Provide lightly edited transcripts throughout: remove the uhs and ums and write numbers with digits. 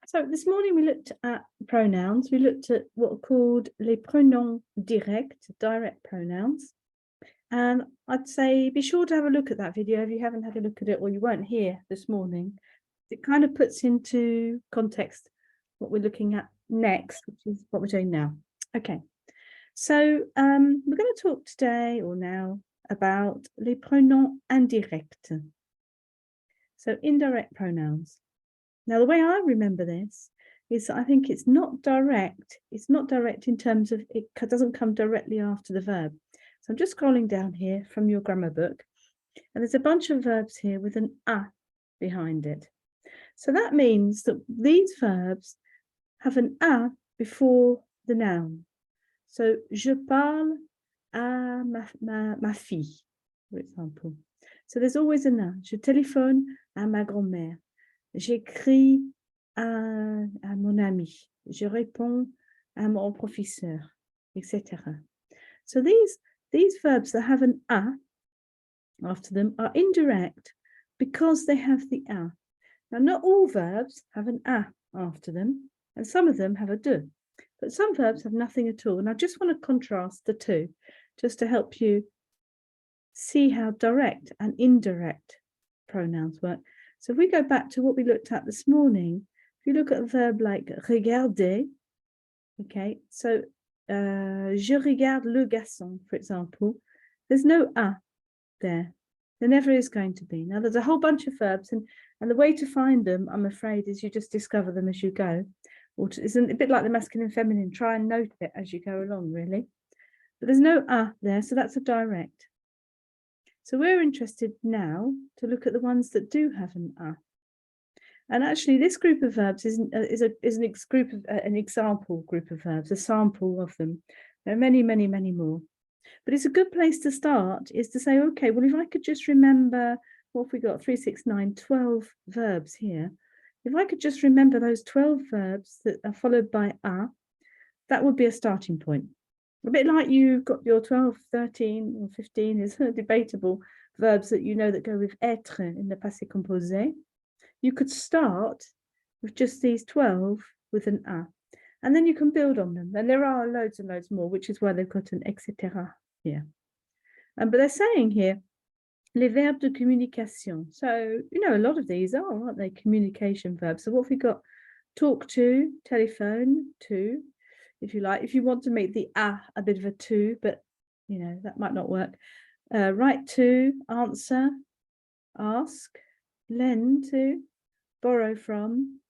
So this morning we looked at pronouns. We looked at what are called les pronoms directs, direct pronouns. And I'd say be sure to have a look at that video if you haven't had a look at it or you weren't here this morning. It kind of puts into context what we're looking at next, which is what we're doing now. Okay, so we're going to talk today or now about les pronoms indirects. So indirect pronouns. Now, the way I remember this is I think it's not direct. It's not direct in terms of it doesn't come directly after the verb. So I'm just scrolling down here from your grammar book, and there's a bunch of verbs here with an a behind it. So that means that these verbs have an a before the noun. So, je parle à ma fille, for example. So there's always an a. Je téléphone à ma grand-mère. J'écris à mon ami. Je réponds à mon professeur, etc. So these verbs that have an a after them are indirect because they have the a. Now, not all verbs have an a after them, and some of them have a de, but some verbs have nothing at all. And I just want to contrast the two, just to help you see how direct and indirect pronouns work. So if we go back to what we looked at this morning, if you look at a verb like regarder, okay, so je regarde le garçon, for example, there's no a there. There never is going to be. Now, there's a whole bunch of verbs, and the way to find them, I'm afraid, is you just discover them as you go. Or it's a bit like the masculine and feminine. Try and note it as you go along, really. But there's no a there, so that's a direct. So we're interested now to look at the ones that do have an a. And actually, this group of verbs is an example group of verbs, a sample of them. There are many, many, many more. But it's a good place to start is to say, okay, well, if I could just remember, what have we got? 3, 6, 9, 12 verbs here. If I could just remember those 12 verbs that are followed by a, that would be a starting point. A bit like you've got your 12, 13 or 15 is debatable verbs that you know that go with être in the passé composé. You could start with just these 12 with an a, and then you can build on them. And there are loads and loads more, which is why they've got an etc. here. But they're saying here, les verbes de communication. So, you know, a lot of these are, aren't they, communication verbs. So what have we got? Talk to, telephone to, if you like. If you want to make the a bit of a to, but, you know, that might not work. Write to, answer, ask, lend to, borrow from,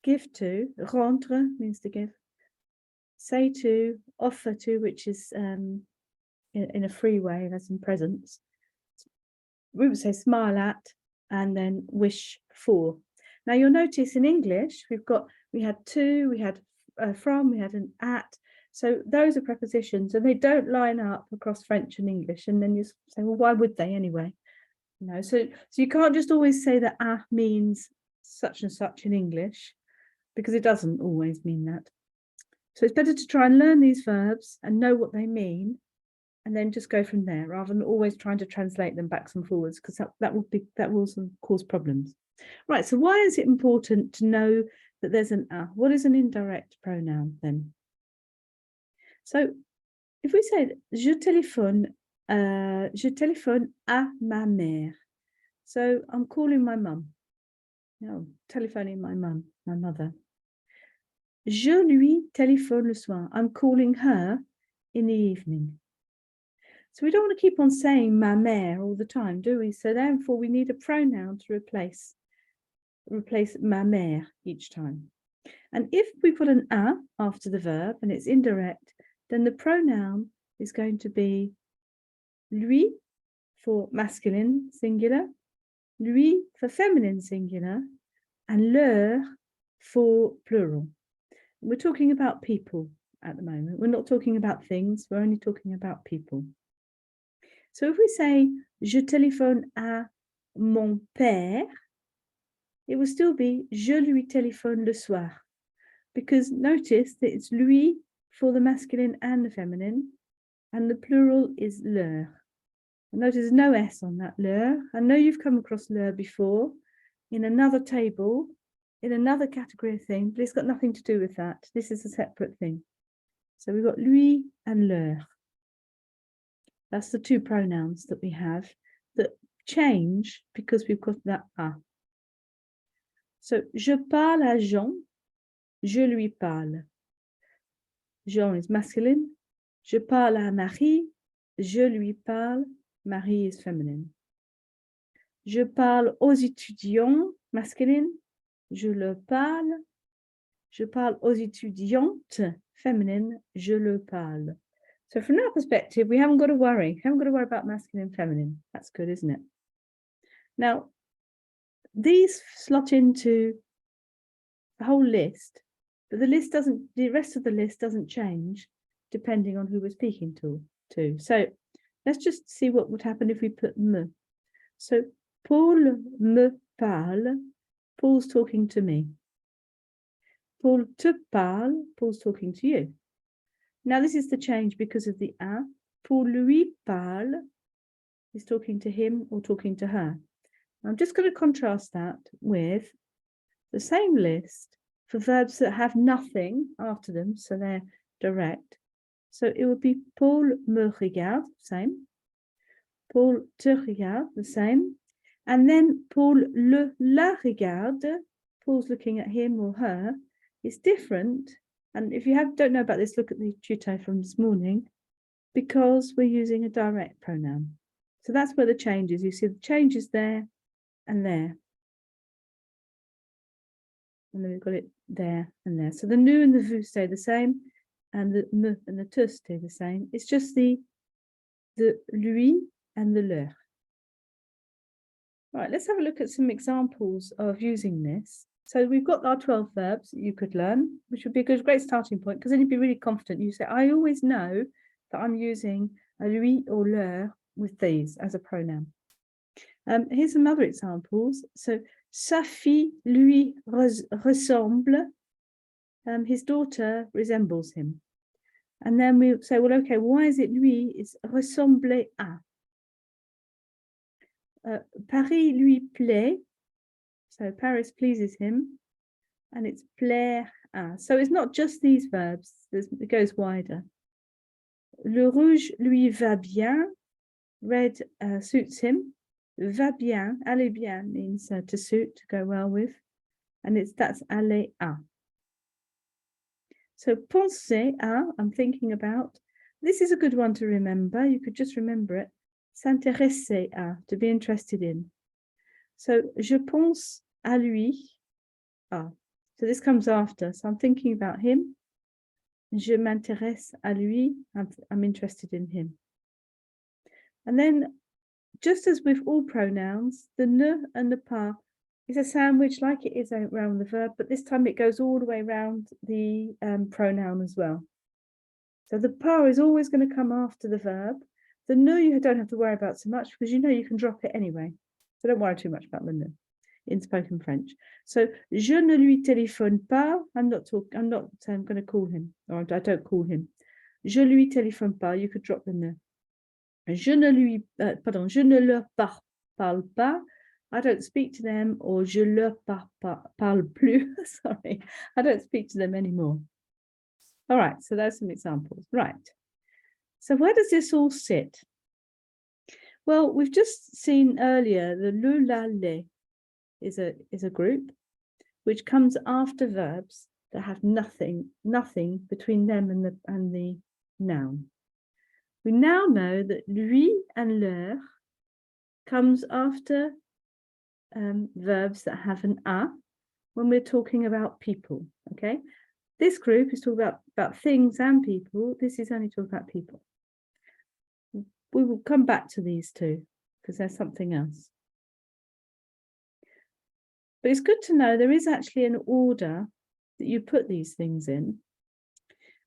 give to, rendre means to give, say to, offer to, which is in a free way, as in presents. We would say smile at, and then wish for. Now you'll notice in English, we had to, we had from, we had an at. So those are prepositions, and they don't line up across French and English. And then you say, well, why would they anyway? You know, so you can't just always say that a means such and such in English, because it doesn't always mean that. So it's better to try and learn these verbs and know what they mean, and then just go from there, rather than always trying to translate them backwards and forwards, because that will cause problems. Right, so why is it important to know that there's an a? What is an indirect pronoun then? So if we say je téléphone à ma mère. So I'm calling my mum. No, telephoning my mum, my mother. Je lui téléphone le soir. I'm calling her in the evening. So we don't want to keep on saying ma mère all the time, do we? So therefore we need a pronoun to replace ma mère each time. And if we put an a after the verb and it's indirect, then the pronoun is going to be lui for masculine singular, lui for feminine singular, and leur for plural. We're talking about people at the moment. We're not talking about things. We're only talking about people. So if we say je téléphone à mon père, it will still be je lui téléphone le soir, because notice that it's lui for the masculine and the feminine, and the plural is leur. And notice there's no S on that leur. I know you've come across leur before in another table in another category of thing, but it's got nothing to do with that. This is a separate thing. So we've got lui and leur. That's the two pronouns that we have that change because we've got that a. So, je parle à Jean, je lui parle. Jean is masculine. Je parle à Marie, je lui parle. Marie is feminine. Je parle aux étudiants, masculine. Je leur parle. Je parle aux étudiantes, feminine. Je leur parle. So from that perspective, we haven't got to worry. We haven't got to worry about masculine and feminine. That's good, isn't it? Now, these slot into the whole list, but the rest of the list doesn't change depending on who we're speaking to. So let's just see what would happen if we put me. So Paul me parle, Paul's talking to me. Paul te parle, Paul's talking to you. Now this is the change because of the a. Paul lui parle, he's talking to him or talking to her. I'm just going to contrast that with the same list for verbs that have nothing after them, so they're direct. So it would be Paul me regarde, same. Paul te regarde, the same. And then Paul la regarde, Paul's looking at him or her, is different. And if you don't know about this, look at the tuto from this morning, because we're using a direct pronoun. So that's where the change is. You see the change is there and there. And then we've got it there and there. So the nous and the vous stay the same, and the me and the te stay the same. It's just the lui and the leur. Right, let's have a look at some examples of using this. So we've got our 12 verbs that you could learn, which would be a great starting point, because then you'd be really confident. You say, I always know that I'm using a lui or leur with these as a pronoun. Here's some other examples. So, sa fille lui ressemble. His daughter resembles him. And then we say, well, okay, why is it lui? It's ressembler à. Paris lui plaît. So Paris pleases him. And it's plaire à. So it's not just these verbs. It goes wider. Le rouge lui va bien. Red suits him. Va bien, aller bien means to suit, to go well with. And that's aller à. So penser à, I'm thinking about. This is a good one to remember. You could just remember it. S'intéresser à, to be interested in. So je pense à lui. Ah, so this comes after. So I'm thinking about him. Je m'intéresse à lui. I'm interested in him. And then, just as with all pronouns, the ne and the pas is a sandwich like it is around the verb, but this time it goes all the way around the pronoun as well. So the pas is always going to come after the verb. The ne you don't have to worry about so much because you know you can drop it anyway. So don't worry too much about the ne in spoken French. So je ne lui téléphone pas. I'm not going to call him, or I don't call him. Je lui téléphone pas. You could drop the ne. Je ne leur parle pas. I don't speak to them, or je leur parle plus. Sorry, I don't speak to them anymore. All right, so there's some examples. Right. So where does this all sit? Well, we've just seen earlier the le, la, les is a group which comes after verbs that have nothing between them and the noun. We now know that lui and leur comes after verbs that have an a when we're talking about people, okay? This group is talking about things and people. This is only talking about people. We will come back to these two because there's something else. But it's good to know there is actually an order that you put these things in.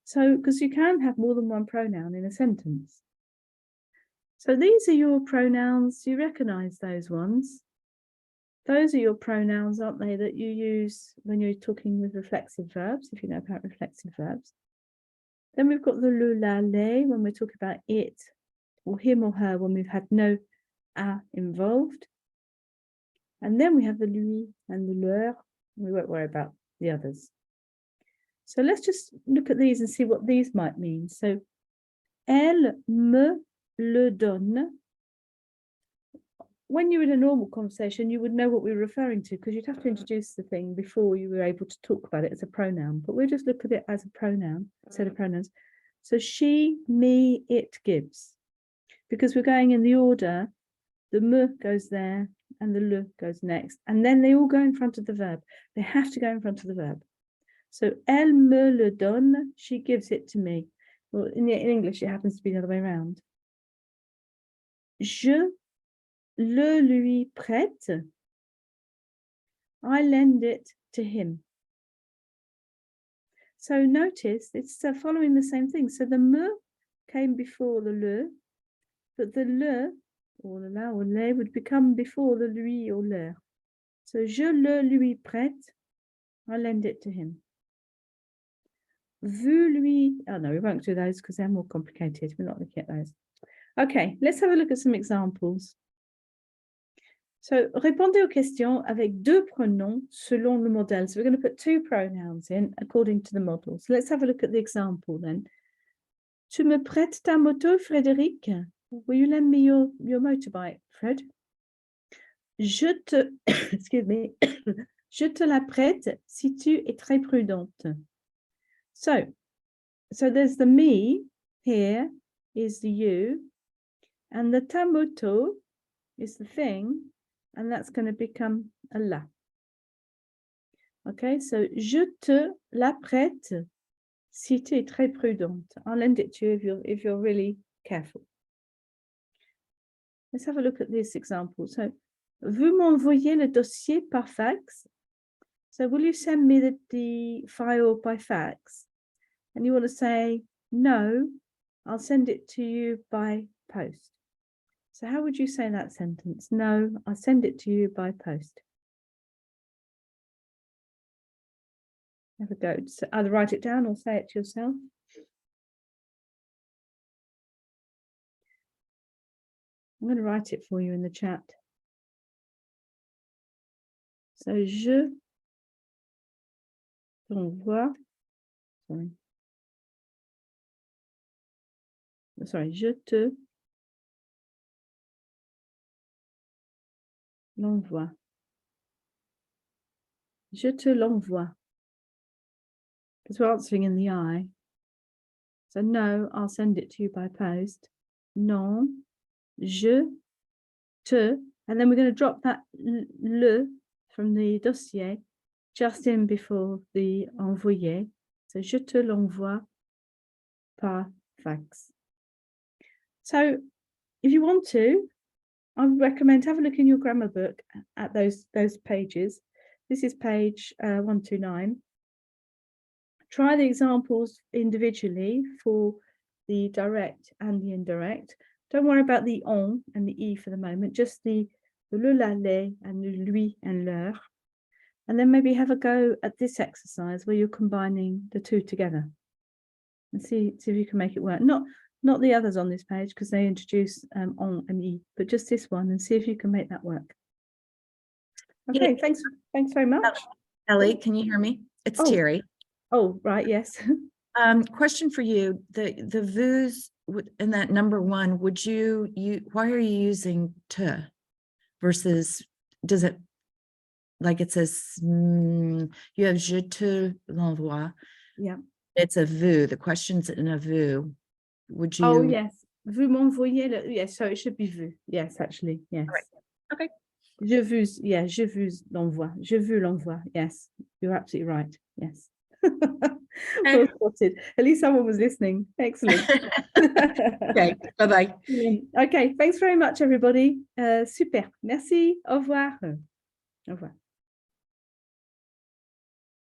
So, because you can have more than one pronoun in a sentence. So these are your pronouns. You recognize those ones. Those are your pronouns, aren't they, that you use when you're talking with reflexive verbs, if you know about reflexive verbs. Then we've got the le, la, les when we're talking about it, or him or her when we've had no a involved. And then we have the lui and the leur We won't worry about the others. So let's just look at these and see what these might mean. So, elle me le donne. When you're in a normal conversation, you would know what we're referring to because you'd have to introduce the thing before you were able to talk about it as a pronoun. But we'll just look at it as a pronoun, set of pronouns. So she, me, it gives. Because we're going in the order, the me goes there and the le goes next. And then they all go in front of the verb. They have to go in front of the verb. So elle me le donne, she gives it to me. Well, in English, it happens to be the other way around. Je le lui prête. I lend it to him. So notice it's following the same thing. So the me came before the le, but the le or the la or le would become before the lui or leur. So je le lui prête. I lend it to him. Vous lui. Oh no, we won't do those because they're more complicated. We're not looking at those. Okay, let's have a look at some examples. So, répondez aux questions avec deux pronoms selon le modèle. So, we're going to put two pronouns in according to the model. So, let's have a look at the example then. Tu me prêtes ta moto, Frédéric? Will you lend me your motorbike, Fred? Je te, excuse me, je te la prête si tu es très prudente. So there's the me here is the you, and the ta moto is the thing, and that's going to become a la. Okay, so je te la prête si tu es très prudente. I'll lend it to you if you're really careful. Let's have a look at this example. So, vous m'envoyez le dossier par fax? So, will you send me the file by fax? And you want to say, no, I'll send it to you by post. So, how would you say that sentence? No, I'll send it to you by post. Have a go. So either write it down or say it to yourself. I'm going to write it for you in the chat. So, je t'envoie. Sorry, je te l'envoie. Je te l'envoie. Because we're answering in the I. So, no, I'll send it to you by post. Non, je te. And then we're going to drop that le from the dossier just in before the envoyé. So, je te l'envoie par fax. So, if you want to, I would recommend have a look in your grammar book at those pages. This is page 129. Try the examples individually for the direct and the indirect. Don't worry about the on and the e for the moment, just the le, la, les, and the lui and leur. And then maybe have a go at this exercise where you're combining the two together and see if you can make it work. Not the others on this page because they introduce on and e, but just this one, and see if you can make that work. Okay, thanks very much. Ellie, can you hear me? It's Terry. Oh, right, yes. Question for you. The vous in that number one, why are you using te versus, does it, like it says, you have je te l'envoie. Yeah. It's a vous. The question's in a vous. Would you? Oh, yes. Vous m'envoyez le, yes, so it should be vous. Yes, actually, yes. Right. Okay. Je vous l'envoie. Je vous l'envoie. Yes, you're absolutely right. Yes. Well spotted. At least someone was listening. Excellent. Okay, bye-bye. Okay, thanks very much, everybody. Super. Merci. Au revoir. Au revoir.